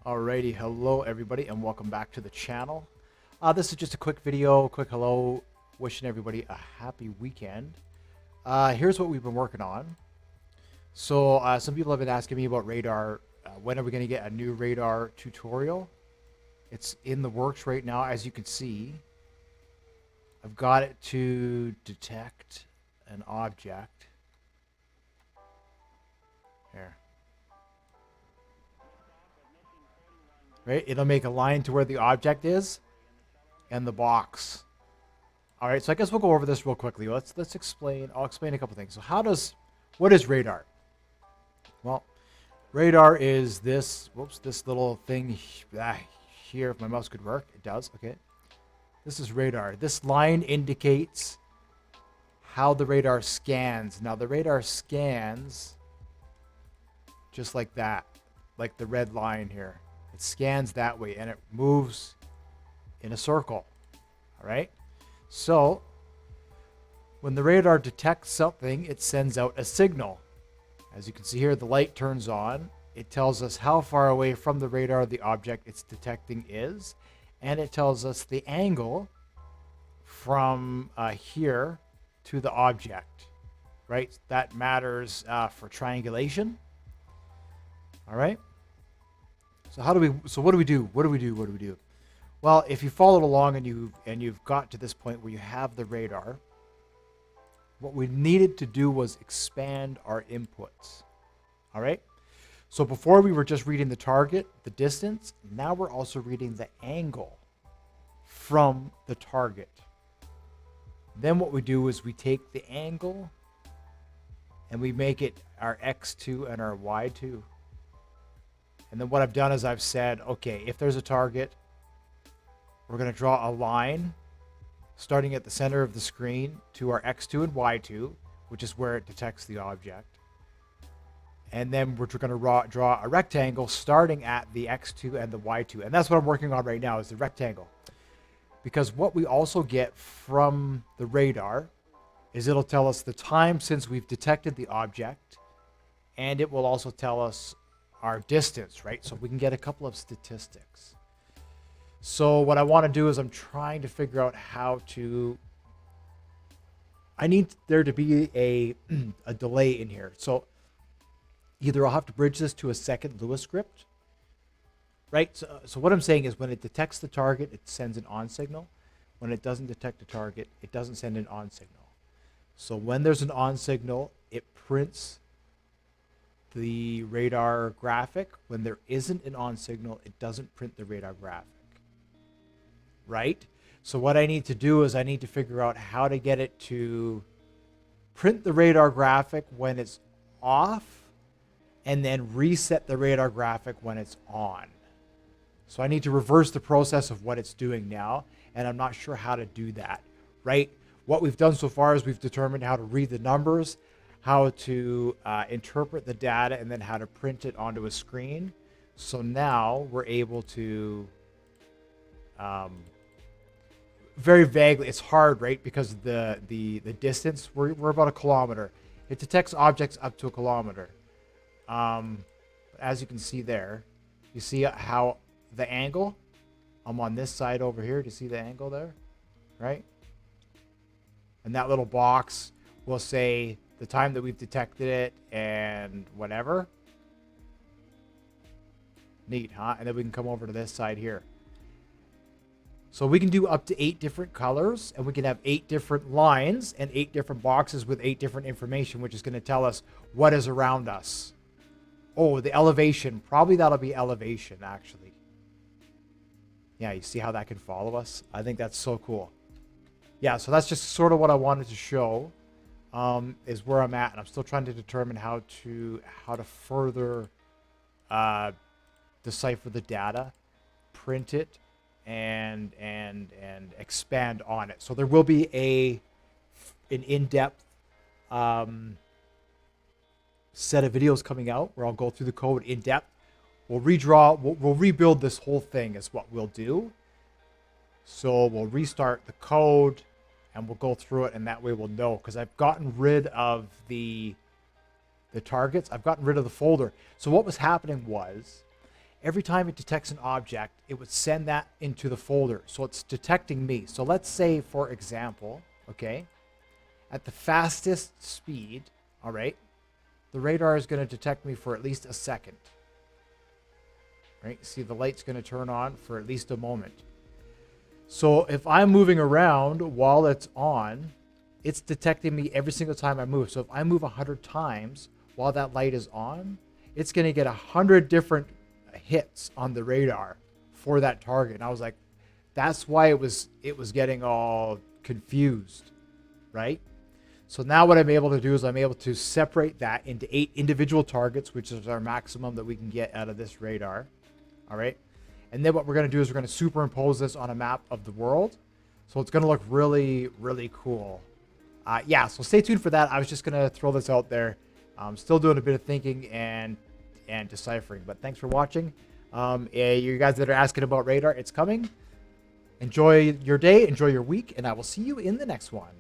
Alrighty, hello everybody and welcome back to the channel. This is just a quick video, quick hello, wishing everybody a happy weekend. Here's what we've been working on. So some people have been asking me about radar. When are we going to get a new radar tutorial? It's in the works right now, as you can see. I've got it to detect an object. Here. Right, it'll make a line to where the object is and the box. All right, so I guess we'll go over this real quickly. Let's explain. I'll explain a couple things. So what is radar? Well, radar is this. Whoops, this little thing here. If my mouse could work, it does. Okay, this is radar. This line indicates how the radar scans. Now the radar scans just like that, like the red line here. It scans that way and it moves in a circle. All right. So when the radar detects something, it sends out a signal. As you can see here, the light turns on. It tells us how far away from the radar the object it's detecting is. And it tells us the angle from here to the object. Right. That matters for triangulation. All right. So what do we do? Well, if you followed along and you've got to this point where you have the radar, what we needed to do was expand our inputs. All right? So before we were just reading the target, the distance, now we're also reading the angle from the target. Then what we do is we take the angle and we make it our x2 and our y2. And then what I've done is I've said, okay, if there's a target, we're going to draw a line starting at the center of the screen to our x2 and y2, which is where it detects the object. And then we're going to draw a rectangle starting at the x2 and the y2. And that's what I'm working on right now is the rectangle. Because what we also get from the radar is it'll tell us the time since we've detected the object, and it will also tell us our distance, right? So we can get a couple of statistics. So what I want to do is I'm trying to figure out how to, I need there to be a delay in here. So either I'll have to bridge this to a second Lewis script, right? So what I'm saying is when it detects the target, it sends an on signal. When it doesn't detect the target, it doesn't send an on signal. So when there's an on signal, it prints the radar graphic. When there isn't an on signal, it doesn't print the radar graphic. Right? So what I need to do is I need to figure out how to get it to print the radar graphic when it's off and then reset the radar graphic when it's on. So I need to reverse the process of what it's doing now, and I'm not sure how to do that. Right? What we've done so far is we've determined how to read the numbers, how to interpret the data, and then how to print it onto a screen. So now we're able to, very vaguely, it's hard, right? Because the distance, we're about 1 kilometer. It detects objects up to 1 kilometer. As you can see there, you see how the angle, I'm on this side over here. Do you see the angle there? Right? And that little box will say the time that we've detected it and whatever. Neat, huh? And then we can come over to this side here. So we can do up to 8 different colors, and we can have 8 different lines and 8 different boxes with 8 different information, which is going to tell us what is around us. Oh, the elevation. Probably that'll be elevation, actually. Yeah, you see how that can follow us? I think that's so cool. Yeah, so that's just sort of what I wanted to show. Is where I'm at, and I'm still trying to determine how to further decipher the data, print it, and expand on it. So there will be an in-depth set of videos coming out where I'll go through the code in depth. We'll rebuild this whole thing is what we'll do. So we'll restart the code and we'll go through it, and that way we'll know, because I've gotten rid of the targets. I've gotten rid of the folder. So what was happening was every time it detects an object, it would send that into the folder. So it's detecting me. So let's say, for example, okay, at the fastest speed, all right, the radar is going to detect me for at least a second. Right? See, the light's going to turn on for at least a moment. So if I'm moving around while it's on, it's detecting me every single time I move. So if I move 100 times while that light is on, it's going to get 100 different hits on the radar for that target. And I was like, that's why it was getting all confused, right? So now what I'm able to do is I'm able to separate that into 8 individual targets, which is our maximum that we can get out of this radar. All right. And then what we're going to do is we're going to superimpose this on a map of the world. So it's going to look really, really cool. Yeah, so stay tuned for that. I was just going to throw this out there. I'm still doing a bit of thinking and deciphering. But thanks for watching. You guys that are asking about radar, it's coming. Enjoy your day. Enjoy your week. And I will see you in the next one.